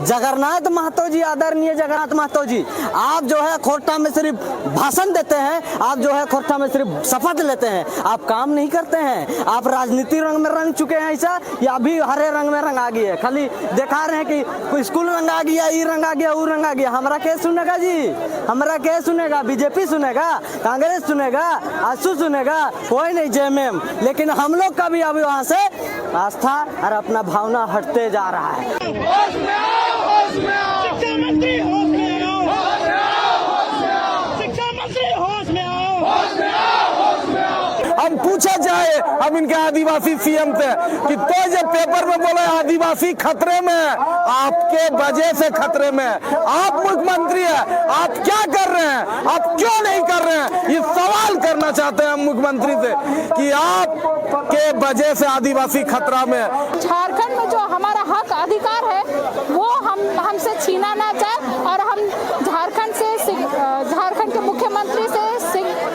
जगन्नाथ महतो जी, आदरणीय जगन्नाथ महतो जी, आप जो है खोरठा में सिर्फ भाषण देते हैं, आप जो है खोरठा में सिर्फ शपथ लेते हैं, आप काम नहीं करते हैं। आप राजनीति रंग में रंग चुके हैं ऐसा, या अभी हरे रंग में रंग आ गई है? खाली दिखा रहे हैं कि कोई स्कूल रंग आ गया, ये रंग आ गया, वो रंग आ गया। हमारा क्या सुनेगा जी? हमारा क्या सुनेगा? बीजेपी सुनेगा, कांग्रेस सुनेगा, आसू सुनेगा? कोई नहीं, जेएमएम। लेकिन हम लोग का भी अभी वहाँ से आस्था और अपना भावना हटते जा रहा है। शिक्षा मंत्री होश में आओ, शिक्षा मंत्री होश में आओ। हम पूछा जाए हम इनके आदिवासी सीएम से कि तो जब पेपर में बोले आदिवासी खतरे में, आपके वजह से खतरे में, आप मुख्यमंत्री हैं, आप क्या कर रहे हैं, आप क्यों नहीं कर रहे हैं? ये सवाल करना चाहते हैं हम मुख्यमंत्री से कि आपके वजह से आदिवासी खतरा में। झारखंड में जो हमारा हक अधिकार है वो हमसे छीना ना जाए, और हम झारखंड के मुख्यमंत्री से,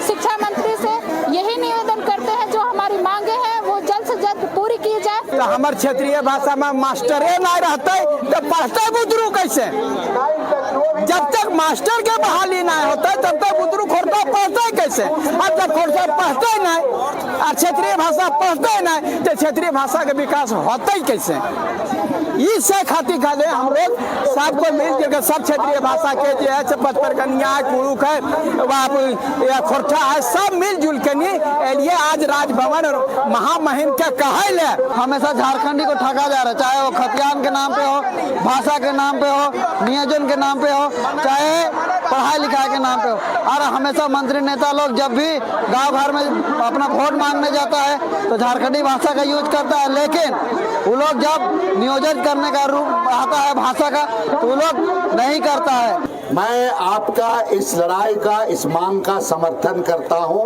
शिक्षा मंत्री से यही निवेदन करते हैं, जो हमारी मांगे हैं वो जल्द से जल्द पूरी की जाए। तो हमारे क्षेत्रीय भाषा में मास्टरे नहीं रहते तो पढ़ते बुजुर्ग कैसे? जब तक मास्टर के बहाली नहीं होता तब तक बुजुर्ग खोरठा पढ़ते कैसे? अब जब खोरठा पढ़ते नहीं और क्षेत्रीय भाषा पढ़ते नहीं तो क्षेत्रीय भाषा के विकास होते कैसे? इससे खातिर खाले हम लोग सबको मिलकर के सब क्षेत्रीय भाषा के जो है पचपरकनिया कुरुक है, खोरठा है, सब मिलजुल के लिए आज राजभवन और महामहिम क्या कहल है। हमेशा झारखंडी को ठगा जा रहा है, चाहे वो खतियान के नाम पे हो, भाषा के नाम पे हो, नियोजन के नाम पे हो, चाहे पढ़ाई लिखाई के नाम पे हो। और हमेशा मंत्री नेता लोग जब भी गांव घर में अपना वोट मांगने जाता है तो झारखंडी भाषा का यूज करता है, लेकिन वो लोग जब नियोजन करने का रूप आता है भाषा का तो वो लोग नहीं करता है। मैं आपका इस लड़ाई का, इस मांग का समर्थन करता हूं,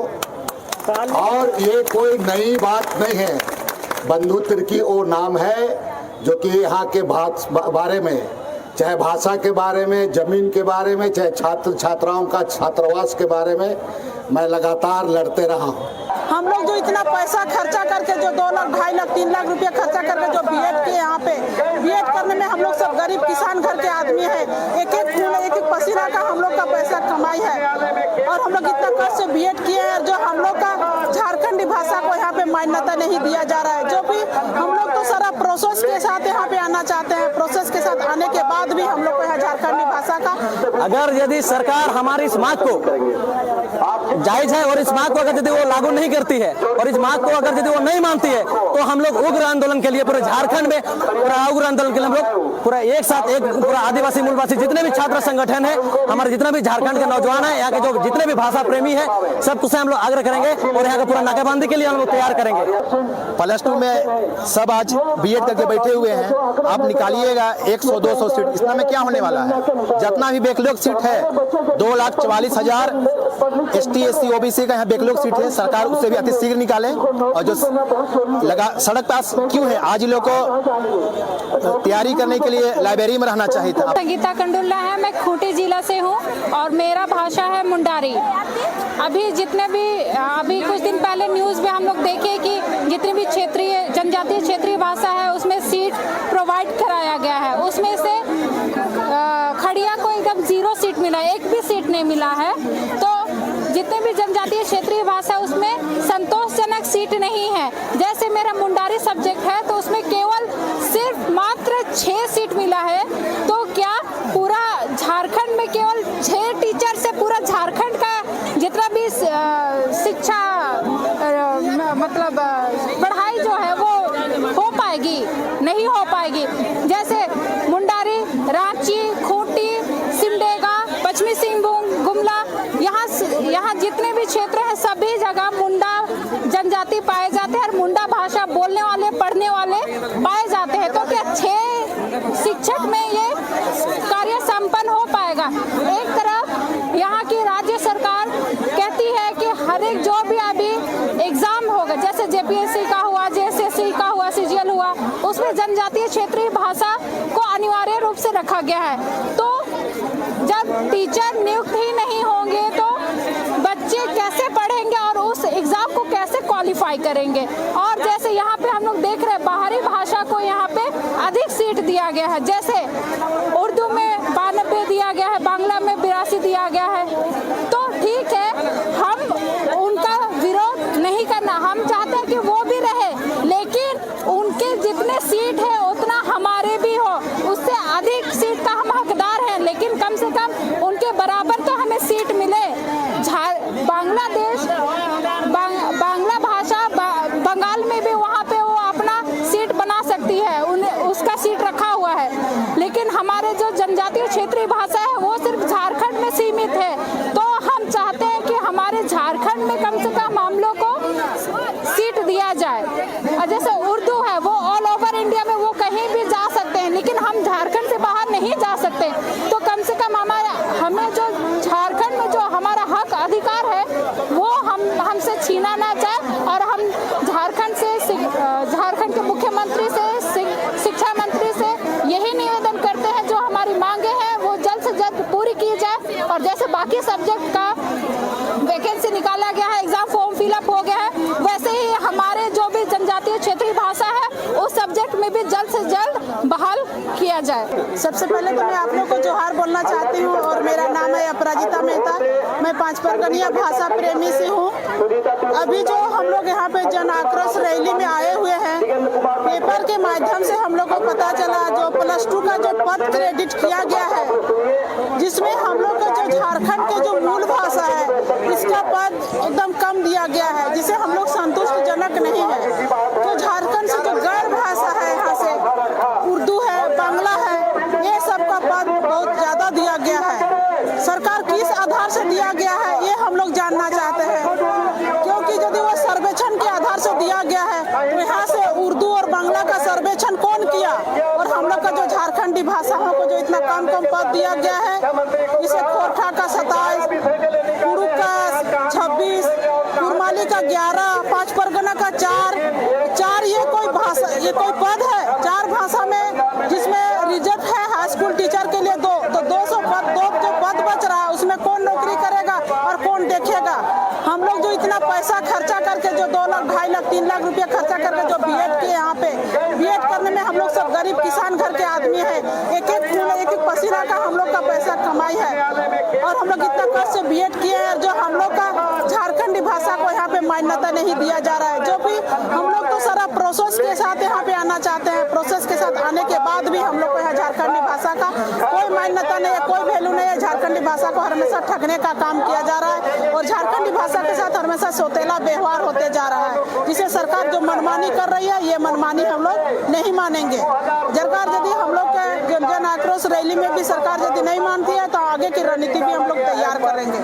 और ये कोई नई बात नहीं है। बंधुत्व की वो नाम है जो कि यहाँ के बारे में, चाहे भाषा के बारे में, जमीन के बारे में, चाहे छात्र छात्राओं का छात्रावास के बारे में मैं लगातार लड़ते रहा हूँ। हम लोग जो इतना पैसा खर्चा करके, जो 2 लाख, 2.5 लाख, 3 लाख रुपया खर्चा करके जो बीएड के यहाँ पे बीएड करने में हम लोग सब गरीब किसान घर के आदमी है, एक एक पसीना का हम लोग का पैसा कमाई है, और हम लोग इतना कष्ट से बीएड किए हैं, जो हम लोग का झारखंडी भाषा को यहाँ पे मान्यता नहीं दिया जा रहा है। जो भी हम लोग तो सारा प्रोसेस के साथ यहाँ पे आना चाहते हैं, प्रोसेस के साथ आने के बाद भी हम लोग को यहाँ झारखंडी भाषा का, अगर यदि सरकार हमारी इस मांग को जायज है और इस मांग को अगर यदि वो लागू नहीं करती है और इस मांग को अगर यदि वो नहीं मानती है तो हम लोग उग्र आंदोलन के लिए पूरे झारखंड में पूरा उग्र आंदोलन के लिए हम लोग पूरा एक साथ, एक पूरा आदिवासी मूलवासी जितने भी छात्र संगठन है, हमारे जितने भी झारखंड के नौजवान है, यहाँ के जो जितने भी भाषा प्रेमी है, सब से हम लोग आग्रह करेंगे और यहाँ का पूरा नाकाबंदी के लिए हम लोग तैयार करेंगे। +2 में सब आज बीएड करके बैठे हुए हैं, आप निकालिएगा 100-200 सीट, इतना में क्या होने वाला है? जितना भी बैकलॉग सीट है 2,44,000 ST SC OBC का यहाँ बैकलॉग सीट है, सरकार उससे भी अति शीघ्र निकाले। और जो लगा सड़क पास क्यों है, आज ही लोग को तैयारी करने के लिए लाइब्रेरी में रहना चाहिए था। संगीता कंडुल्ला है, मैं खूंटी जिला से हूँ और मेरा भाषा है मुंडारी। अभी कुछ दिन पहले न्यूज़ में हम लोग देखे कि जितनी भी क्षेत्रीय जनजातीय क्षेत्रीय भाषा है उसमें सीट प्रोवाइड कराया गया है, उसमें से खड़िया को एकदम 0 सीट मिला, एक भी सीट नहीं मिला है। तो जितने भी जनजातीय क्षेत्रीय भाषा उसमें संतोषजनक सीट नहीं है। जैसे मेरा मुंडारी सब्जेक्ट है तो उसमें केवल सिर्फ मात्र 6 सीट मिला है। तो क्या पूरा झारखंड में केवल 6 टीचर से पूरा झारखंड का जितना भी शिक्षा मतलब पढ़ाई जो है वो हो पाएगी? नहीं हो पाएगी। जैसे मुंडारी, रांची, खूंटी, सिमडेगा, पश्चिमी सिंहभूम, गुमला, यहाँ जितने भी क्षेत्र हैं सभी जगह मुंडा जनजाति पाए जाते हैं और मुंडा भाषा बोलने वाले, पढ़ने वाले पाए जाते हैं। तो क्या 6 शिक्षक में ये कार्य संपन्न हो पाएगा? एक तरफ यहाँ की राज्य सरकार कहती है कि हर एक जो भी अभी एग्जाम होगा, जैसे JPSC का हुआ, JSSC का हुआ, CGL हुआ, उसमें जनजातीय क्षेत्रीय भाषा को अनिवार्य रूप से रखा गया है। तो जब टीचर नियुक्त ही नहीं होंगे तो बच्चे कैसे पढ़ेंगे और उस एग्जाम को कैसे क्वालिफाई करेंगे? और जैसे यहाँ पे हम लोग देख रहे हैं बाहरी भाषा को यहाँ पे अधिक सीट दिया गया है, जैसे उससे अधिक सीट का हम हकदार हैं, लेकिन कम से कम उनके बराबर तो हमें सीट मिले। बांग्लादेश बांग्ला भाषा बंगाल में भी वहाँ पे वो अपना सीट बना सकती है, उसका सीट रखा हुआ है, लेकिन हमारे जो जनजातीय क्षेत्रीय भाषा है वो सिर्फ झारखंड में सीमित है। तो हम चाहते हैं कि हमारे झारखंड में कम से कम हम लोग को सीट दिया जाए। और जैसे उर्दू है वो ऑल ओवर इंडिया में वो कहीं भी जा सकते हैं, लेकिन हम झारखंड से बाहर नहीं जा सकते। तो कम से कम हमें जो झारखंड में जो हमारा हक अधिकार है वो हमसे छीना ना जाए। और हम झारखंड के मुख्यमंत्री से, शिक्षा मंत्री से यही निवेदन करते हैं, जो हमारी मांगे हैं वो जल्द से जल्द पूरी की जाए। और जैसे बाकी सब्जेक्ट का वैकेंसी निकाला गया है, एग्जाम फॉर्म फिलअप हो गया है, वैसे ही हमारे जो भी जनजातीय क्षेत्रीय भाषा है उस सब्जेक्ट में भी जल्द से जल्द बहाल किया जाए। सबसे पहले तो मैं आप लोग को जोहार बोलना चाहती हूँ और मेरा नाम है अपराजिता मेहता। मैं 5 परगनिया भाषा प्रेमी से हूँ। अभी जो हम लोग यहाँ पे जन आक्रोश रैली में आए हुए हैं, पेपर के माध्यम से हम लोग को पता चला जो +2 का जो पद क्रेडिट किया गया है, जिसमें हम लोग का जो झारखंड के जो मूल भाषा है इसका पद एकदम कम दिया गया है, जिसे हम लोग संतुष्टजनक नहीं है। तो झारखंड से जो गैर भाषा है, यहाँ से उर्दू है, बांग्ला है, ये सब का पद बहुत ज्यादा दिया गया है। सरकार किस आधार से दिया गया है ये हम लोग जानना चाहते हैं, क्योंकि यदि वो सर्वेक्षण के आधार से दिया गया है तो यहाँ से उर्दू और बांग्ला का सर्वेक्षण कौन किया? और हम लोग का जो झारखंडी भाषाओं को जो इतना कम पद दिया गया है, इसे खोरठा का 27, कुरुक का 26, कुरमाली का 11, 5 परगना का 4, ये कोई पद है 4 भाषा में, जिसमें रिजर्व है हाई स्कूल टीचर के लिए 2, तो 200 पद बच रहा है, उसमें कौन नौकरी करेगा और कौन देखेगा? हम लोग जो इतना पैसा खर्चा करके जो 2 लाख, 2.5 लाख, 3 लाख रुपया खर्चा करके जो बीएड किए, यहाँ पे बीएड करने में हम लोग सब गरीब किसान घर के आदमी है, एक एक पसीना का हम लोग का पैसा कमाई है, और हम लोग इतना कष्ट से बीएड किए हैं, जो हम लोग का झारखंडी भाषा को यहाँ पे मान्यता नहीं दिया जा रहा है। जो भी हम लोग तो सारा प्रोसेस के साथ यहाँ पे आना चाहते हैं, प्रोसेस के साथ आने के बाद भी हम लोग को यहाँ झारखंडी भाषा का कोई मान्यता नहीं है, कोई वैल्यू नहीं है। झारखंडी भाषा को हमेशा ठगने का काम किया जा रहा है और झारखंडी भाषा के साथ हमेशा सौतेला व्यवहार होते जा रहा है, जिसे सरकार जो मनमानी कर रही है, ये मनमानी हम लोग नहीं मानेंगे। सरकार यदि हम लोग के जन आक्रोश रैली में भी सरकार यदि नहीं मानती है तो आगे की रणनीति भी हम लोग तैयार करेंगे।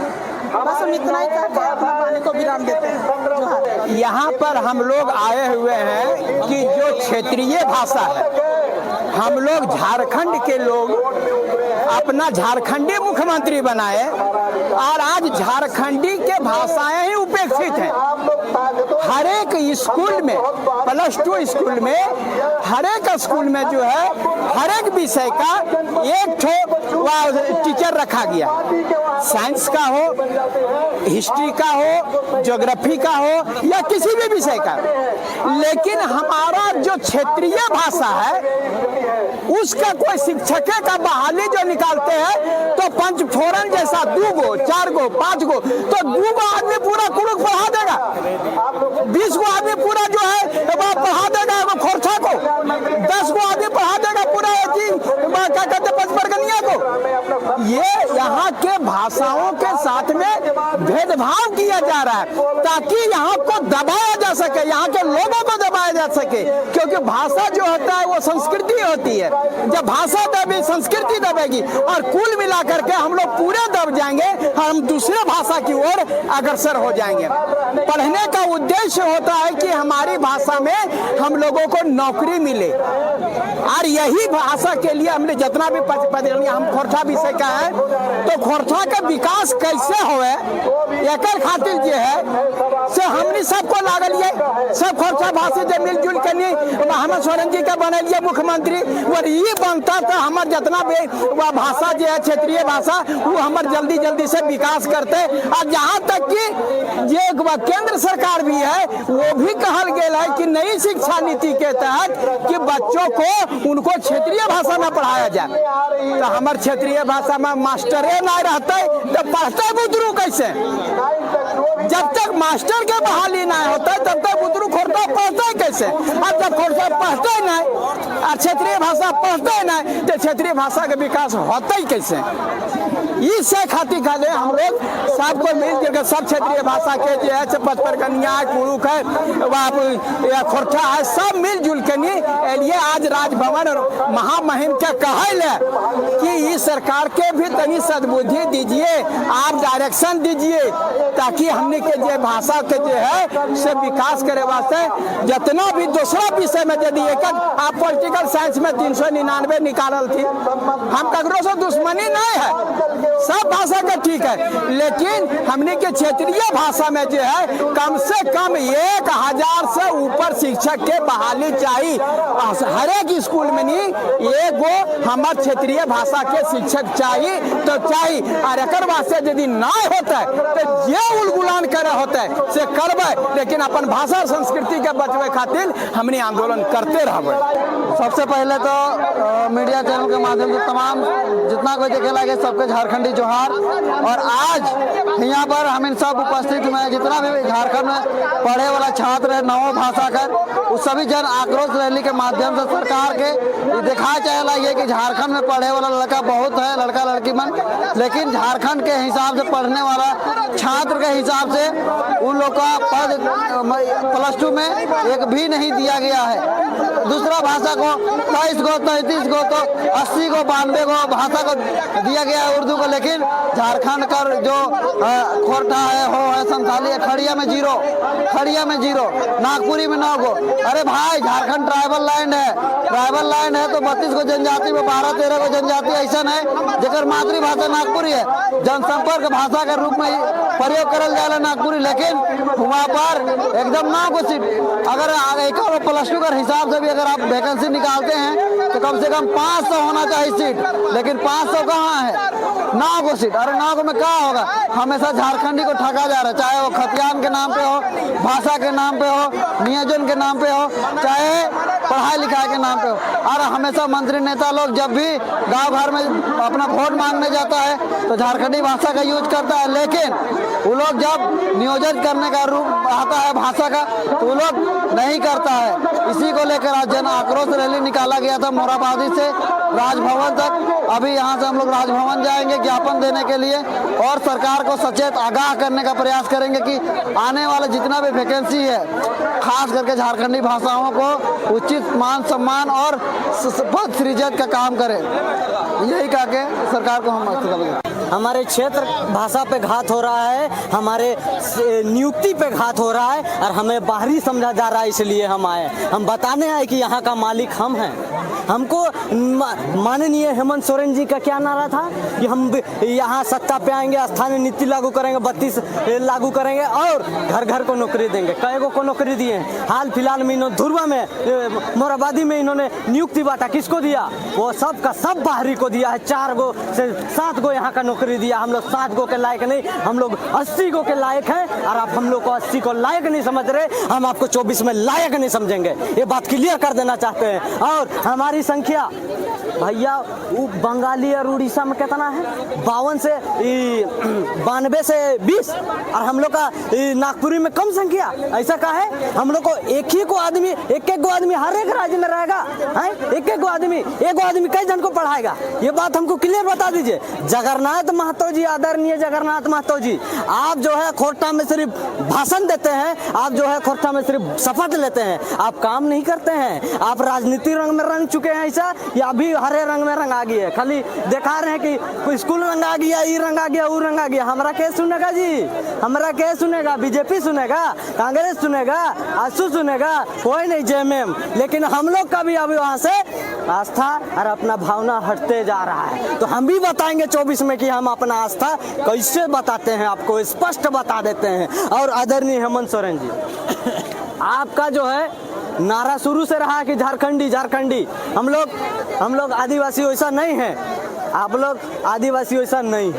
बस हम इतना ही कहकर अपना वाणी को विराम देते हैं। यहाँ पर हम लोग आए हुए हैं कि जो क्षेत्रीय भाषा है, हम लोग झारखंड के लोग अपना झारखंडी मुख्यमंत्री बनाए और आज झारखंडी के भाषाएं ही उपेक्षित हैं। हर एक स्कूल में, +2 स्कूल में, हर एक स्कूल में जो है हर एक विषय का एक टीचर रखा गया, साइंस का हो, हिस्ट्री का हो, ज्योग्राफी का हो या किसी भी विषय का। लेकिन हमारा जो क्षेत्रीय भाषा है उसका कोई शिक्षक का बहाली जो निकालते हैं तो पंचफोरन जैसा 2 गो, 4 गो, 5 गो, तो 2 गो आदमी पूरा कुरुक पढ़ा देगा, 20 गो आदमी पूरा जो है पढ़ा देगा खोरछा को, 10 गो आदमी पढ़ा देगा पूरा क्या कहते 5 परगनिया को। ये यहाँ के भाषाओं के साथ में भेदभाव किया जा रहा है ताकि यहाँ को दबाया जा सके, यहाँ के लोगों को दबाया जा सके, क्योंकि भाषा जो होता है वो संस्कृति होती है। जब भाषा दबे, संस्कृति दबेगी और कुल मिलाकर के हम लोग पूरे दब जाएंगे, हम दूसरे भाषा की ओर अग्रसर हो जाएंगे। पढ़ने का उद्देश्य होता है कि हमारी भाषा में हम लोगों को नौकरी मिले, और यही भाषा के लिए हमने जितना भी हम खोरठा विषय का है तो खोरठा का विकास कैसे होए एक खातिर जो है से हमने सबको लागल ये सब खोरछा भाषा से मिलजुल के हेमंत सोरेन जी का बनलिए मुख्यमंत्री, और ये बनता तो हमारे जितना भी वह भाषा जो है क्षेत्रीय भाषा वो हमारे जल्दी से विकास करते। और जहाँ तक कि ये केंद्र सरकार भी है वो भी कहल गया है कि नई शिक्षा नीति के तहत कि बच्चों को उनको क्षेत्रीय भाषा में पढ़ाया जाए। तो हमारे क्षेत्रीय भाषा में मास्टरे नहीं रहते तो पढ़ते बुतरू कैसे? जब तक मास्टर के बहाली नहीं होता तब तक बुतरू खोरछा पढ़ते कैसे? अब जब खोरछा पढ़ते नहीं और क्षेत्रीय भाषा पढ़ते नहीं तो क्षेत्रीय भाषा के विकास होते ही कैसे। इससे खातिर खाते हम लोग सबको मिलकर के सब क्षेत्रीय भाषा के जो है पचपरकनिया कुरुक है खोरठा है सब मिलजुल के लिए आज राजभवन महामहिम क्या कहल है कि इस सरकार के भी तनी सद्बुद्धि दीजिए, आप डायरेक्शन दीजिए ताकि हमने के जो भाषा के जो है से विकास करे वास्ते जितना भी दूसरा विषय में यदि एक आप पॉलिटिकल साइंस में 399 निकालल थी, हम ककरों से दुश्मनी नहीं है, सब भाषा का ठीक है, लेकिन हमने के क्षेत्रीय भाषा में जो है कम से कम 1000 से ऊपर शिक्षक के बहाली चाहिए हर एक स्कूल में। नहीं एगो हमारे क्षेत्रीय भाषा के शिक्षक चाहिए तो चाहिए, और एक वास्ते यदि ना होता है तो ये उलगुलान करे होता है से करबे, लेकिन अपन भाषा संस्कृति के बचवे खातिर हमने आंदोलन करते रहबे। सबसे पहले तो मीडिया चैनल के माध्यम से तमाम जितना कोई देखे लगे सबके झारखंडी जोहार। और आज यहाँ पर हम इन सब उपस्थित में जितना भी झारखंड में पढ़े वाला छात्र है नवों भाषा का, उस सभी जन आक्रोश रैली के माध्यम से सरकार के दिखाया चाहेला ये कि झारखंड में पढ़े वाला लड़का बहुत है, लड़का लड़की मन, लेकिन झारखंड के हिसाब से पढ़ने वाला छात्र के हिसाब से उन लोग का पद +2 में एक भी नहीं दिया गया है। दूसरा भाषा को 23 को 33 को तो 80 को 92 को भाषा को दिया गया है उर्दू को, लेकिन झारखंड का जो खोरठा है हो है संथाली है, खड़िया में 0, खड़िया में 0, नागपुरी में 9 को। अरे भाई झारखंड ट्राइबल लैंड है, ट्राइबल लैंड है तो 32 को जनजाति में 12-13 को जनजाति ऐसा है जेकर मातृभाषा नागपुरी है, जनसंपर्क भाषा के रूप में प्रयोग करल जाए नागपुरी, लेकिन वहाँ पर एकदम 9 को सीट। अगर एक +2 का हिसाब से भी अगर आप वैकेंसी निकालते हैं तो कम से कम 500 होना चाहिए सीट, लेकिन 500 कहाँ है, 9 को सीट। अरे 9 को में क्या होगा, हमेशा झारखंडी को ठगा जा रहा है, चाहे वो खतियान के नाम पे हो, भाषा के नाम पे हो, नियोजन के नाम पे हो, चाहे पढ़ाई लिखाई के नाम पे हो। और हमेशा मंत्री नेता लोग जब भी गांव घर में अपना वोट मांगने जाता है तो झारखंडी भाषा का यूज करता है, लेकिन वो लोग जब नियोजन करने का रूप आता है भाषा का तो वो लोग नहीं करता है। इसी को लेकर आज जन आक्रोश रैली निकाला गया था मोराबादी से राजभवन तक। अभी यहाँ से हम लोग राजभवन जाएंगे ज्ञापन देने के लिए और सरकार को सचेत आगाह करने का प्रयास करेंगे कि आने वाले जितना भी वैकेंसी है खास करके झारखंडी भाषाओं को उचित मान सम्मान और पद सृजन का काम करें, यही कह के सरकार को हम हमारे क्षेत्र भाषा पे घात हो रहा है, हमारे नियुक्ति पे घात हो रहा है और हमें बाहरी समझा जा रहा है, इसलिए हम आए। हम बताने आए कि यहाँ का मालिक हम हैं। हमको माननीय हेमंत सोरेन जी का क्या नारा था कि हम यहाँ सत्ता पे आएंगे, स्थानीय नीति लागू करेंगे, 32 लागू करेंगे और घर घर को नौकरी देंगे। कई को नौकरी दिए हैं। हाल फिलहाल में इन्होंने धुरवा में मोराबादी में इन्होंने नियुक्ति बांटा, किसको दिया? वो सब का सब बाहरी को दिया है। 4 गो से 7 गो यहाँ का नौकरी दिया। हम लोग 7 गो के लायक नहीं, हम लोग 80 गो के लायक हैं और आप हम लोग को 80 को लायक नहीं समझ रहे, हम आपको 24 में लायक नहीं समझेंगे। ये बात क्लियर कर देना चाहते हैं। और हमारी संख्या भैया बंगाली और उड़ीसा में कितना है? 52 से 92 से 20 और हम लोग का नागपुरी में कम संख्या। ऐसा का है? हम लोग को एक ही को आदमी, एक गो आदमी हर एक राज्य में रहेगा है, एक आदमी कई जन को पढ़ाएगा। ये बात हमको क्लियर बता दीजिए। जगन्नाथ महतो जी, आदरणीय जगन्नाथ महतो जी, आप जो है खोरठा में सिर्फ भाषण देते हैं, आप जो है खोरठा में सिर्फ शपथ लेते हैं, आप काम नहीं करते हैं। आप राजनीति रंग में रंग चुके हैं ऐसा, या अभी हरे रंग में रंग आ गई है? खाली दिखा रहे हैं कि कोई स्कूल रंग आ गया, ये रंग आ गया, वो रंग आ गया। हमारा क्या सुनेगा जी? हमारा क्या सुनेगा? बीजेपी सुनेगा, कांग्रेस सुनेगा, आसू सुनेगा, कोई नहीं, जेएमएम। लेकिन हम लोग का भी अभी वहाँ से आस्था और अपना भावना हटते जा रहा है। तो हम भी बताएंगे 24 में कि हम अपना आस्था कैसे बताते हैं, आपको स्पष्ट बता देते हैं। और आदरणीय हेमंत सोरेन जी, आपका जो है नारा शुरू से रहा कि झारखंडी झारखंडी। हम लोग आदिवासी वैसा नहीं है। आप लोग आदिवासी वैसा नहीं,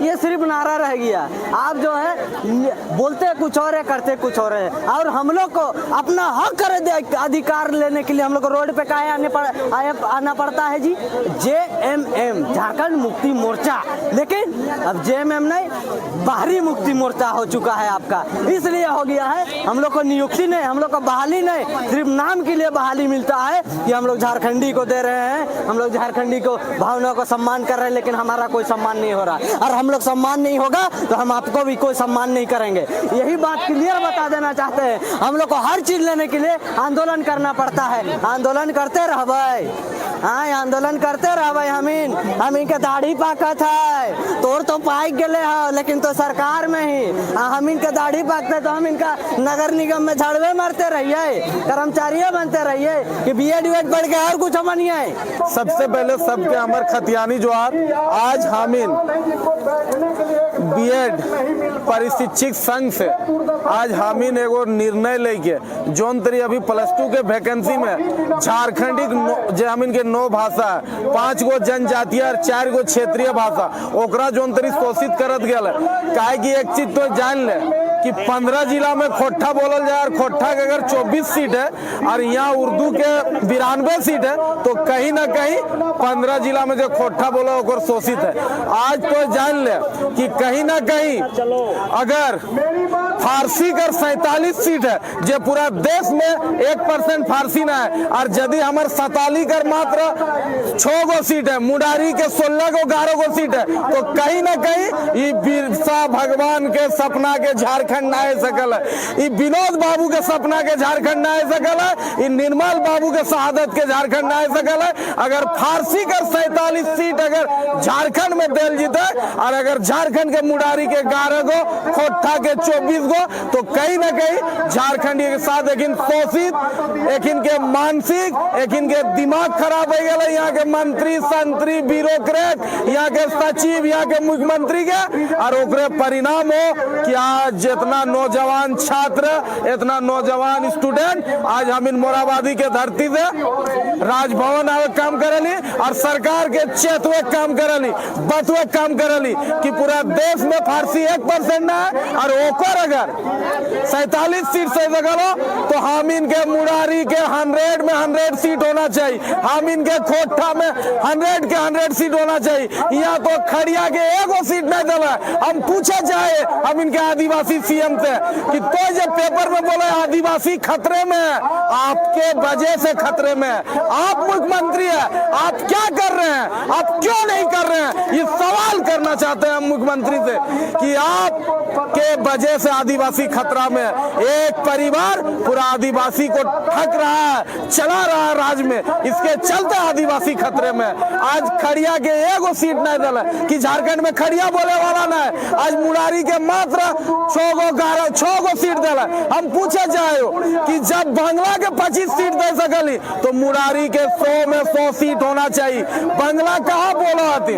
ये सिर्फ नारा रह गया। आप जो है बोलते कुछ और है, करते कुछ और है। और हम लोग को अपना हक अधिकार लेने के लिए हम लोग को रोड पे काहे आना पड़ता है जी? JMM, झारखंड मुक्ति मोर्चा। लेकिन अब JMM नहीं, बाहरी मुक्ति मोर्चा हो चुका है आपका। इसलिए हो गया है, हम लोग को नियुक्ति नहीं, हम लोग को बहाली नहीं, सिर्फ नाम के लिए बहाली मिलता है कि हम लोग झारखंडी को दे रहे हैं, हम लोग झारखंडी को भावनाओं को सम्मान कर रहे हैं, लेकिन हमारा कोई सम्मान नहीं हो रहा। और हम लोग सम्मान नहीं होगा तो हम आपको भी कोई सम्मान नहीं करेंगे। यही बात क्लियर बता देना चाहते हैं। हम लोग को हर चीज लेने के लिए आंदोलन करना पड़ता है। आंदोलन करते रह भाई, हाँ आंदोलन करते रह भाई। हमीन के दाढ़ी पाकत है, तोड़ तो पाइक गए हो, लेकिन तो सरकार में ही हम इनके दाढ़ी पाकते तो हम इनका नगर निगम में झाड़वे मारते रहिए, कर्मचारी बनते रहिए कि BEd पढ़ के और कुछ बनिए। सबसे पहले सबके अमर खतियानी जोहार। आज हामिन BEd परिशिक्षक संघ से आज हामिन एगो निर्णय लेके जोन तरी अभी +2 के वैकेंसी में झारखंडी हामिन के 9 भाषा, 5 गो जनजातीय और 4 गो क्षेत्रीय भाषा ओकरा जोन तरी शोषित करत गया। काहे कि एक चीज तो जान ले कि 15 जिला में खोट्ठा बोलल जाए, और खोट्ठा के अगर 24 सीट है और यहाँ उर्दू के 92 सीट है, तो कहीं ना कहीं 15 जिला में जो खोट्ठा बोला वो शोषित है। आज तो जान ले कि कहीं ना कहीं अगर फारसी कर 47 सीट है, जो पूरा देश में 1% फारसी ना है, और यदि हमारे 47 कर मात्र 6 गो सीट है, मुडारी के 16 गो 11 गो सीट है, तो कहीं ना कहीं ये बिरसा भगवान के सपना के झारखंड ना आ सकल है, ये विनोद बाबू के सपना के झारखंड ना आ सकल है, ये निर्मल बाबू के शहादत के झारखंड ना आ सकल है। अगर फारसी कर 47 सीट अगर झारखंड में दिल जीते, और अगर झारखंड के मुडारी के 11 गो, खोट्ठा के 24 गो, तो कहीं ना कहीं झारखंडी के साथ एक शोषित, एक इनके मानसिक, एक इनके दिमाग खराब हो गया। यहाँ के मंत्री संतरी ब्यूरोक्रेट, यहाँ के सचिव, यहाँ के मुख्यमंत्री के, और ओकरे परिणाम हो कि आज जितना नौजवान छात्र, इतना नौजवान स्टूडेंट आज हम इन मोराबादी के धरती से राजभवन आवे काम करेली, और सरकार के चेतवे काम करेली, बतवे काम करेली कि पूरा देश में फारसी 1% ना है, और ओकर अगर 47 सीट से जगलो तो हम इनके मुरारी के 100 में 100 सीट होना चाहिए, हम इनके खोट्ठा में 100 के 100 सीट होना चाहिए। यहाँ तो खड़िया के एगो सीट नहीं दिला। हम पूछे जाए हम इनके आदिवासी CM से कि तो जब पेपर में बोले आदिवासी खतरे में, आपके वजह से खतरे में, आप मुख्यमंत्री है, आप क्या कर रहे हैं, आप क्यों नहीं कर रहे हैं? ये सवाल करना चाहते हैं हम मुख्यमंत्री से कि आप के वजह से आदिवासी खतरा में, एक परिवार पूरा आदिवासी को ठग रहा है, चला रहा है राज्य में, इसके चलते आदिवासी खतरे में। आज खड़िया के एगो सीट नहीं दिला कि झारखंड में खड़िया बोले वाला नहीं, आज मुरारी के मात्र 6 गो सीट दिला। हम पूछे जाए कि जब बांग्ला के 25 सीट दे सकली तो मुरारी के 100 में 100 सीट होना चाहिए। बांग्ला कहाँ बोला आती,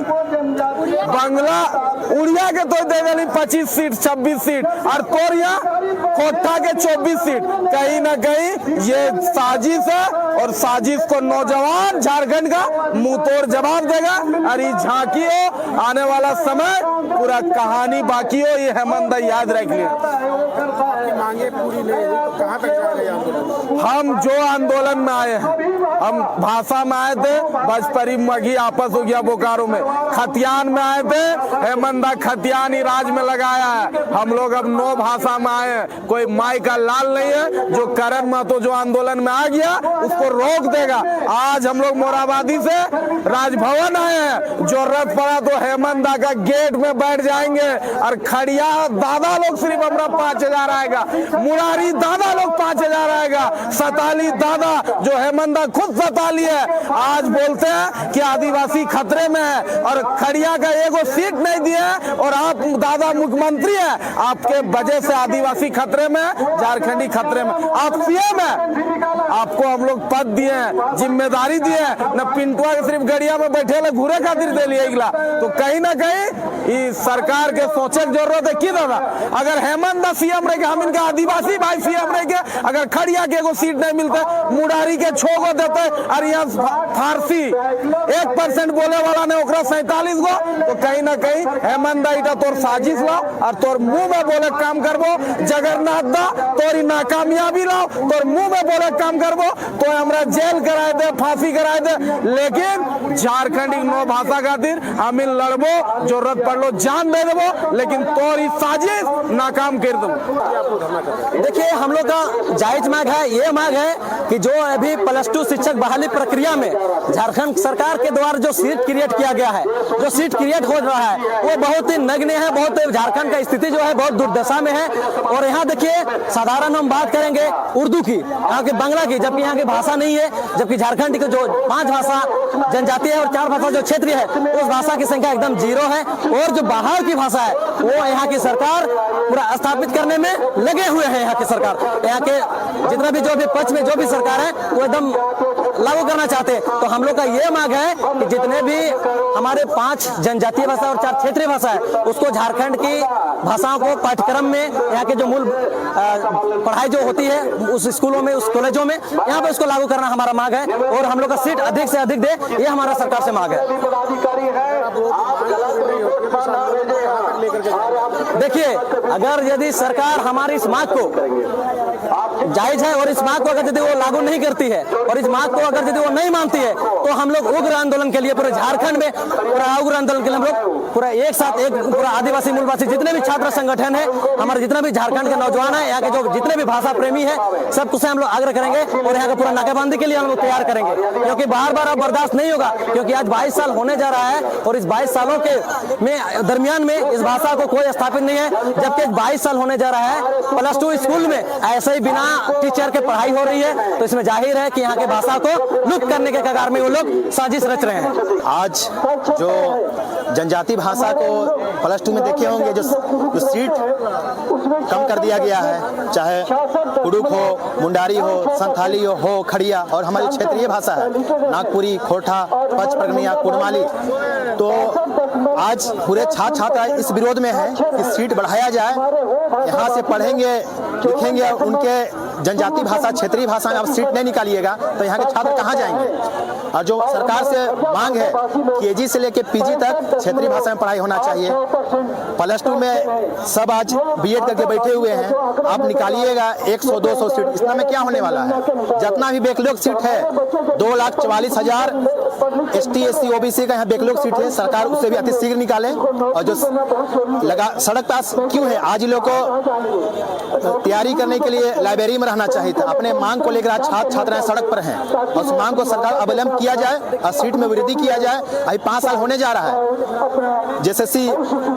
बांग्ला उड़िया के तो दे दिली 25 सीट 26 सीट, और तोरिया खोट्ठा के 24 सीट। कहीं ना कहीं ये साजिश है, और साजिश को नौजवान झारखंड का मुंह तोड़ जवाब देगा। और ये झांकी हो, आने वाला समय पूरा कहानी बाकी हो, ये हेमंत याद रख लिया। मांगे पूरी नहीं हुई तो कहाँ तक जा रहे हैं? हम जो आंदोलन में आए हैं, हम भाषा में आए थे, बजपरी मघी आपस हो गया बोकारो में, खतियान में आए थे, हेमंदा खतियानी राज में लगाया है। हम लोग अब 9 भाषा में आए हैं, कोई माई का लाल नहीं है जो करण महतो जो आंदोलन में आ गया उसको रोक देगा। आज हम लोग मोराबादी से राजभवन आए हैं, जरूरत पड़ा तो हेमंदा का गेट में बैठ जाएंगे, और खड़िया दादा लोग सिर्फ हमारा 5000 आएगा, मुरारी दादा लोग 5000 आएगा, सताली दादा जो हेमंदा खुद सताली है आज बोलते हैं कि आदिवासी खतरे में है, और खड़िया का एगो सीट नहीं दिए, और आप दादा मुख्यमंत्री है, आपके वजह से आदिवासी खतरे में, झारखंडी खतरे में। आप CM है, आपको हम लोग पद दिए हैं, जिम्मेदारी दिए हैं, न पिंटुआ के सिर्फ गड़िया में बैठे ले घूरे खातिर दे लिए इगला। तो कहीं ना कहीं इस सरकार के सोचे की जरूरत है कि दादा अगर हेमंत सीएम रहे हम इनका आदिवासी भाई सीएम रहे के अगर खड़िया के एगो सीट नहीं मिलते, मुरारी के 6 गो देते और यहाँ फारसी 1% बोले वाला ने 47 गो, तो कहीं ना कहीं हेमंत दा तोर साजिश लाओ और तोर मुंह में बोले काम करबो। जगन्नाथ दा तोरी नाकामयाबी लाओ, तोर मुंह में बोले काम करबो तो हमरा जेल कराए दे, फांसी कराए दे, लेकिन झारखंड नो भाषा खातिर हम लड़बो, जरूरत पड़लो जान दे देबो, लेकिन तोरी साजिश नाकाम कर दो। देखिए हम लोग का जायज मांग है, ये मांग है कि जो अभी +2 शिक्षक बहाली प्रक्रिया में झारखंड सरकार के द्वारा जो सीट क्रिएट किया गया है, जो सीट क्रिएट हो रहा है वो बहुत ही नग्न है, बहुत झारखंड का स्थिति जो है बहुत दुर्दशा में है। और यहाँ देखिए साधारण हम बात करेंगे उर्दू की, यहाँ के बांग्ला की, जबकि यहाँ की भाषा नहीं है, जबकि झारखंड की जो 5 भाषा जनजातीय है और 4 भाषा जो क्षेत्रीय है उस भाषा की संख्या एकदम 0 है। और जो बाहर की भाषा है वो यहाँ की सरकार पूरा स्थापित करने में लगे हुए हैं। यहाँ की सरकार, यहाँ के जितना भी जो भी पक्ष में जो भी सरकार है वो एकदम लागू करना चाहते हैं। तो हम लोग का ये मांग है कि जितने भी हमारे 5 जनजातीय भाषा और 4 क्षेत्रीय भाषा है उसको झारखंड की भाषाओं को पाठ्यक्रम में, यहाँ के जो मूल पढ़ाई जो होती है उस स्कूलों में, उस कॉलेजों में, यहाँ पे उसको लागू करना हमारा मांग है। और हम लोग का सीट अधिक से अधिक दे, ये हमारा सरकार से मांग है। देखिए अगर यदि सरकार हमारी इस मांग को जायज है और इस मांग को अगर यदि वो लागू नहीं करती है और इस मांग को अगर यदि वो नहीं मानती है तो हम लोग उग्र आंदोलन के लिए पूरे झारखंड में पूरा उग्र आंदोलन के लिए हम लोग पूरा एक साथ एक पूरा आदिवासी मूलवासी जितने भी छात्र संगठन है, हमारे जितना भी झारखंड के नौजवान है, यहाँ के जो जितने भी भाषा प्रेमी है, सब कुछ हम लोग आग्रह करेंगे और यहाँ का पूरा नाकाबंदी के लिए हम लोग तैयार करेंगे, क्योंकि बार बार अब बर्दाश्त नहीं होगा। क्योंकि आज 22 साल होने जा रहा है और इस 22 सालों के में दरमियान में इस भाषा को कोई स्थापित नहीं है, जबकि 22 साल होने जा रहा है। +2 स्कूल में ऐसे ही बिना टीचर के पढ़ाई हो रही है, तो इसमें जाहिर है कि यहाँ के भाषा को लुप्त करने के कगार में वो लोग साजिश रच रहे हैं। आज जो जनजाति भाषा को +2 में देखे होंगे, जो सीट कम कर दिया गया है, चाहे कुडुक हो, मुंडारी हो, संथाली हो, खड़िया, और हमारी क्षेत्रीय भाषा है नागपुरी, खोरठा, पच प्रगनिया, कुड़माली, तो आज पूरे छात्र छात्रा इस विरोध में है कि सीट बढ़ाया जाए, यहाँ से पढ़ेंगे लिखेंगे, उनके जनजाति भाषा क्षेत्रीय भाषा में आप सीट नहीं निकालिएगा तो यहाँ के छात्र कहाँ जाएंगे। और जो सरकार से मांग है KG से लेके PG तक क्षेत्रीय भाषा में पढ़ाई होना चाहिए। +2 में सब आज B.Ed करके बैठे हुए हैं, आप निकालिएगा 100-200 सीट, इतना में क्या होने वाला है। जितना भी बैकलॉग सीट है 2,44,000 ST SC OBC का यहाँ बैकलॉग सीट है, सरकार उससे भी अति शीघ्र निकाले। और जो लगा सड़क पास क्यों है, आज लोग को तैयारी करने के लिए लाइब्रेरी में रहना चाहिए था। अपने मांग को लेकर आज छात्र छात्राएं सड़क पर हैं और उस मांग को सरकार अवलंब किया जाए और सीट में वृद्धि किया जाए। अभी 5 साल होने जा रहा है, JSSC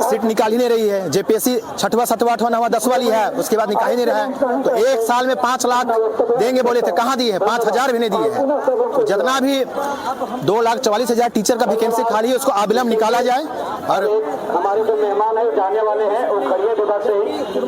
सीट निकाल ही नहीं रही है, JPSC 6वां 7वां 8वां 9वां 10वां ली है, उसके बाद निकाल ही नहीं रहा है। तो एक साल में 5 लाख देंगे बोले थे, कहाँ दिए हैं, 5,000 भी नहीं दिए हैं। तो जितना भी 2,44,000 टीचर का वैकेंसी खाली है उसको अविलंब निकाला जाए। और हमारे जो मेहमान है जाने वाले हैं वो खड़िया जगह से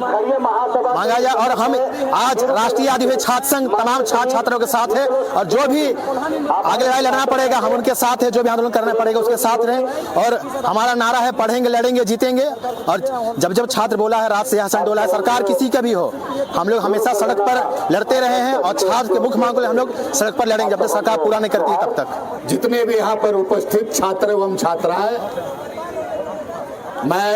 खड़िया महासभा मांगा जाए। और हम आज राष्ट्रीय आदिवासी छात्र संघ तमाम छात्र छात्राओं के साथ है, और जो भी आगे लड़ाई लड़ना पड़ेगा हम उनके साथ है, जो भी आंदोलन करना पड़ेगा उसके साथ रहें। और हमारा नारा है पढ़ेंगे लड़ेंगे जीतेंगे। और जब जब छात्र बोला है, रात से यहाँ डोला है, सरकार किसी का भी हो, हम लोग हमेशा सड़क पर लड़ते रहे हैं और छात्र के मुख्य मांग को हम लोग सड़क पर लड़ेंगे जब तक सरकार पूरा नहीं करती है तब तक। जितने भी यहाँ पर उपस्थित छात्र एवं छात्राएं, मैं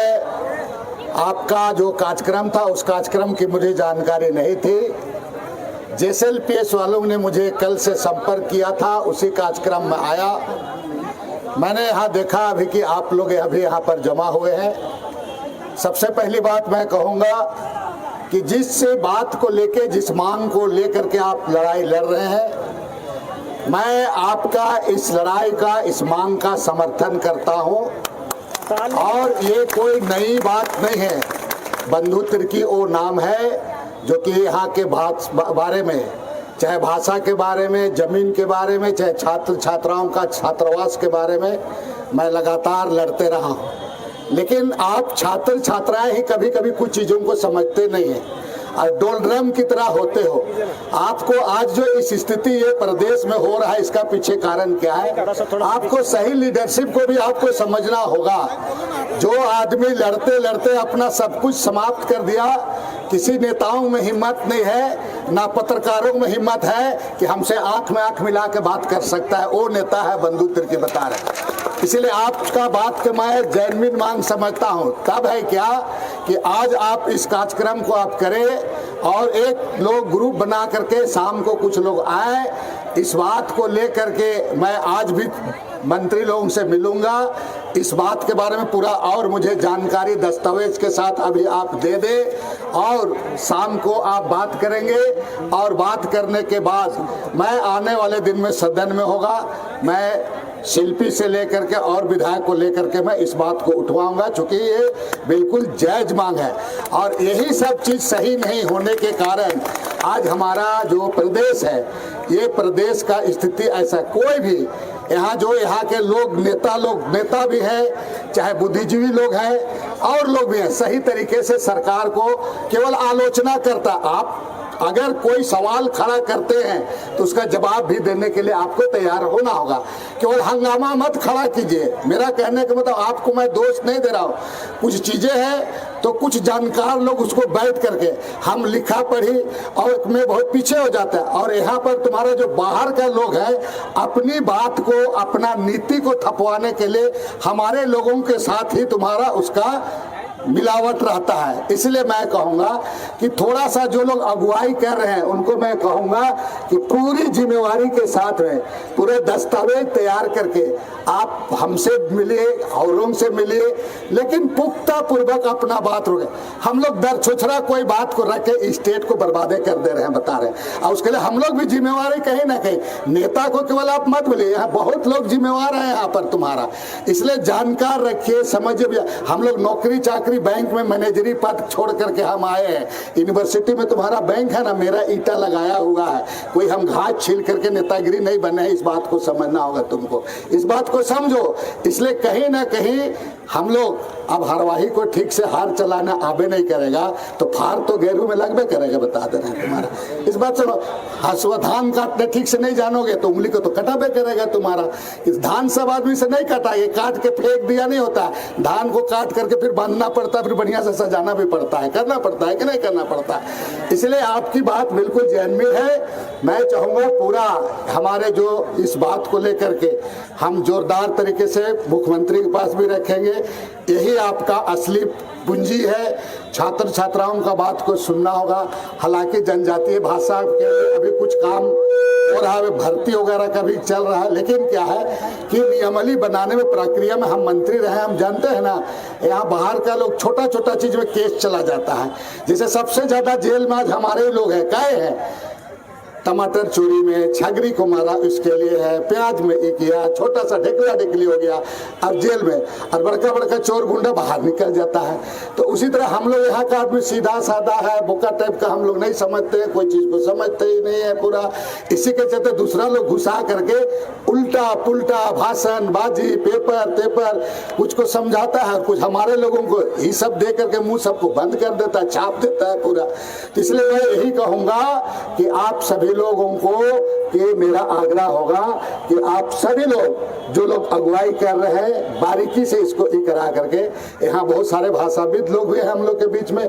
आपका जो कार्यक्रम था उस कार्यक्रम की मुझे जानकारी नहीं थी। JSLPS वालों ने मुझे कल से संपर्क किया था, उसी कार्यक्रम में आया। मैंने यहाँ देखा अभी कि आप लोग अभी यहाँ पर जमा हुए हैं। सबसे पहली बात मैं कहूँगा कि जिस बात को लेके, जिस मांग को लेकर के आप लड़ाई लड़ रहे हैं, मैं आपका इस लड़ाई का, इस मांग का समर्थन करता हूँ। और ये कोई नई बात नहीं है। बंधु तिर्की वो नाम है जो कि यहाँ के बारे में, चाहे भाषा के बारे में, जमीन के बारे में, चाहे छात्र छात्राओं का छात्रावास के बारे में मैं लगातार लड़ते रहा हूँ। लेकिन आप छात्र छात्राएं ही कभी कभी कुछ चीज़ों को समझते नहीं हैं। डोलड्रम की तरह होते हो। आपको आज जो इस स्थिति ये प्रदेश में हो रहा है, इसका पीछे कारण क्या है? आपको सही लीडरशिप को भी आपको समझना होगा। जो आदमी लड़ते लड़ते अपना सब कुछ समाप्त कर दिया, किसी नेताओं में हिम्मत नहीं है, ना पत्रकारों में हिम्मत है कि हमसे आंख में आंख मिला के बात कर सकता है। वो नेता है बंदूक तिरके बता रहे। इसलिए आपका बात के मैं जेन्युइन मांग समझता हूं। तब है क्या कि आज आप इस कार्यक्रम को आप करें और एक लोग ग्रुप बना करके शाम को कुछ लोग आए, इस बात को लेकर के मैं आज भी मंत्री लोगों से मिलूंगा, इस बात के बारे में पूरा और मुझे जानकारी दस्तावेज के साथ अभी आप दे दे और शाम को आप बात करेंगे। और बात करने के बाद मैं आने वाले दिन में सदन में होगा, मैं शिल्पी से लेकर के और विधायक को लेकर के मैं इस बात को उठवाऊंगा, चूंकि ये बिल्कुल जायज मांग है। और यही सब चीज सही नहीं होने के कारण आज हमारा जो प्रदेश है, ये प्रदेश का स्थिति ऐसा, कोई भी यहाँ जो यहाँ के लोग नेता भी है, चाहे बुद्धिजीवी लोग हैं और लोग भी हैं, सही तरीके से सरकार को केवल आलोचना करता। आप अगर कोई सवाल खड़ा करते हैं तो उसका जवाब भी देने के लिए आपको तैयार होना होगा। केवल हंगामा मत खड़ा कीजिए। मेरा कहने का मतलब आपको मैं दोष नहीं दे रहा हूँ। कुछ चीजें हैं तो कुछ जानकार लोग उसको बैठ करके हम लिखा पढ़ी और में बहुत पीछे हो जाता है। और यहाँ पर तुम्हारा जो बाहर का लोग है, अपनी बात को, अपना नीति को थपवाने के लिए हमारे लोगों के साथ ही तुम्हारा उसका मिलावट रहता है। इसलिए मैं कहूंगा कि थोड़ा सा जो लोग अगुवाई कर रहे हैं उनको मैं कहूंगा कि पूरी जिम्मेवारी के साथ में पूरे दस्तावेज तैयार करके आप हमसे मिलिए, औरों से मिलिए, लेकिन पुख्ता पूर्वक अपना बात रखें। हम लोग दर छुछरा कोई बात को रख के स्टेट को बर्बादे कर दे रहे हैं, बता रहे हैं। और उसके लिए हम लोग भी जिम्मेवारी कहीं ना कहीं, नेता को केवल आप मत बोलिए, यहाँ बहुत लोग जिम्मेवार हैं यहाँ पर तुम्हारा। इसलिए जानकार रखिए, समझिए। हम लोग नौकरी चाकरी बैंक में मैनेजरी पद छोड़ करके हम आए हैं। यूनिवर्सिटी में तुम्हारा बैंक है ना, मेरा ईटा लगाया हुआ है। कोई हम घास छील करके नेतागिरी नहीं बने, इस बात को समझना होगा तुमको, इस बात को समझो। इसलिए कहीं ना कहीं हम लोग अब हरवाही को ठीक से हार चलाना आबे नहीं करेगा तो फार तो गेरू में लगबे करेगा, बता दे रहे हैं तुम्हारा। इस बात सुनो, हसुआ धान काटने ठीक से नहीं जानोगे तो उंगली को तो कटाबे करेगा तुम्हारा। इस धान सब आदमी से नहीं काटा, ये काट के फेंक दिया नहीं होता। धान को काट करके फिर बांधना पड़ता है, फिर बढ़िया से सजाना भी पड़ता है, करना पड़ता है कि नहीं करना पड़ता है। इसलिए आपकी बात बिल्कुल जेन्युइन है। मैं चाहूंगा पूरा हमारे जो इस बात को लेकर के हम जोरदार तरीके से मुख्यमंत्री के पास भी रखेंगे। यही आपका असली पूंजी है। छात्र छात्राओं का बात को सुनना होगा। हालांकि जनजातीय भाषा के अभी कुछ काम हो रहा है, भर्ती वगैरह का भी चल रहा है, लेकिन क्या है कि नियमावली बनाने में प्रक्रिया में हम मंत्री रहे, हम जानते हैं ना, यहाँ बाहर का लोग छोटा छोटा चीज में केस चला जाता है। जैसे सबसे ज्यादा जेल में आज हमारे लोग हैं, काहे हैं, टमाटर चोरी में छगरी को मारा, इसके लिए है, प्याज में एक किया, छोटा सा ढेकला ढेकली हो गया, अब जेल में, और बड़का बड़का चोर गुंडा बाहर निकल जाता है। तो उसी तरह हम लोग यहाँ का आदमी सीधा साधा है, बोका टाइप का, हम लोग नहीं समझते, कोई चीज को समझते ही नहीं है पूरा। इसी के चलते दूसरा लोग घुसा करके उल्टा पुल्टा भाषण बाजी, पेपर तेपर कुछ को समझाता है, कुछ हमारे लोगों को ये सब दे करके मुंह सबको बंद कर देता है, छाप देता है पूरा। इसलिए मैं यही कहूंगा कि आप सभी लोगों को ये मेरा आग्रह होगा कि आप सभी लोग जो लोग अगुवाई कर रहे हैं बारीकी से इसको करा करके, यहाँ बहुत सारे भाषाविद लोग भी हैं हम लोग के बीच में,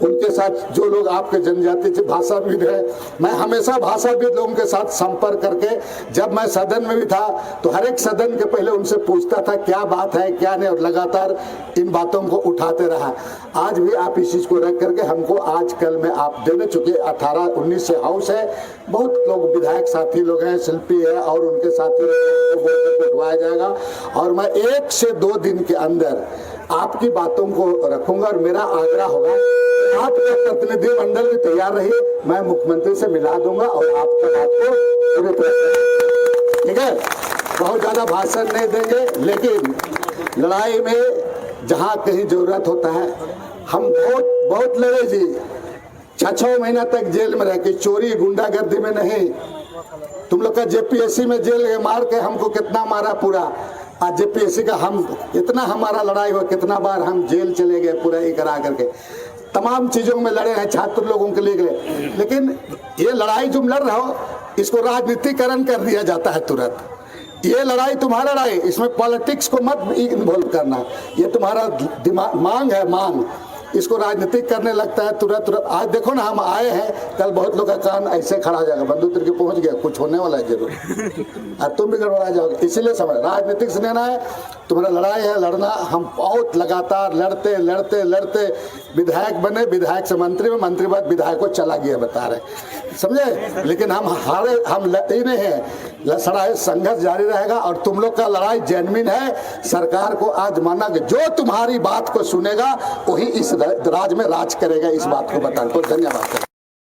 उनके साथ जो लोग आपके जनजातीय भाषाविद है, मैं हमेशा भाषाविद लोगों के साथ संपर्क करके, जब मैं सदन में भी था तो हर एक सदन के पहले उनसे पूछता था क्या बात है क्या नहीं, और लगातार इन बातों को उठाते रहा। आज भी आप इस चीज को रख करके हमको आजकल में आप देने चुके 18-19 से हाउस है, बहुत लोग विधायक साथी लोग हैं, शिल्पी है और उनके साथी को उठवाया जाएगा। और मैं 1 से 2 दिन के अंदर आपकी बातों को रखूंगा। और मेरा आग्रह होगा आपका प्रतिनिधिमंडल भी तैयार रहिए, मैं मुख्यमंत्री से मिला दूंगा और आपका बात को पूरे तरह, ठीक है, बहुत ज्यादा भाषण नहीं देंगे, लेकिन लड़ाई में जहां कहीं जरूरत होता है हम बहुत लड़े जी। 6 महीना तक जेल में रह के, चोरी गुंडागर्दी में नहीं। तुम लोग का जेपीएससी में जेल मार के हमको कितना मारा पूरा, आज जेपीएससी का हम इतना हमारा लड़ाई हुआ, कितना बार हम जेल चले गए पूरा ये करा करके। तमाम चीज़ों में लड़े हैं, छात्र लोगों के लिए, लेकिन ये लड़ाई तुम लड़ रहे हो, इसको राजनीतिकरण कर दिया जाता है तुरंत। ये लड़ाई तुम्हारा लड़ाई, इसमें पॉलिटिक्स को मत इन्वॉल्व करना। ये तुम्हारा दिमाग मांग है, मांग, इसको राजनीतिक करने लगता है तुरंत। आज देखो ना, हम आए हैं, कल बहुत लोग का कान ऐसे खड़ा हो जाएगा, बंदूक के पहुंच गया, कुछ होने वाला है जरूर, और तुम भी गड़बड़ा जाओगे। इसीलिए समझ, राजनीतिक से लेना है, तुम्हारा लड़ाई है, लड़ना। हम बहुत लगातार लड़ते लड़ते लड़ते विधायक बने, विधायक से मंत्री में, मंत्री बाद विधायक को चला गया, बता रहे, समझे। लेकिन हम हारे, हम लड़ते नहीं हैं, लड़ाई संघर्ष जारी रहेगा। और तुम लोग का लड़ाई जेन्युइन है। सरकार को आज माना कि जो तुम्हारी बात को सुनेगा वही इस राज्य में राज करेगा, इस बात को बताने को धन्यवाद।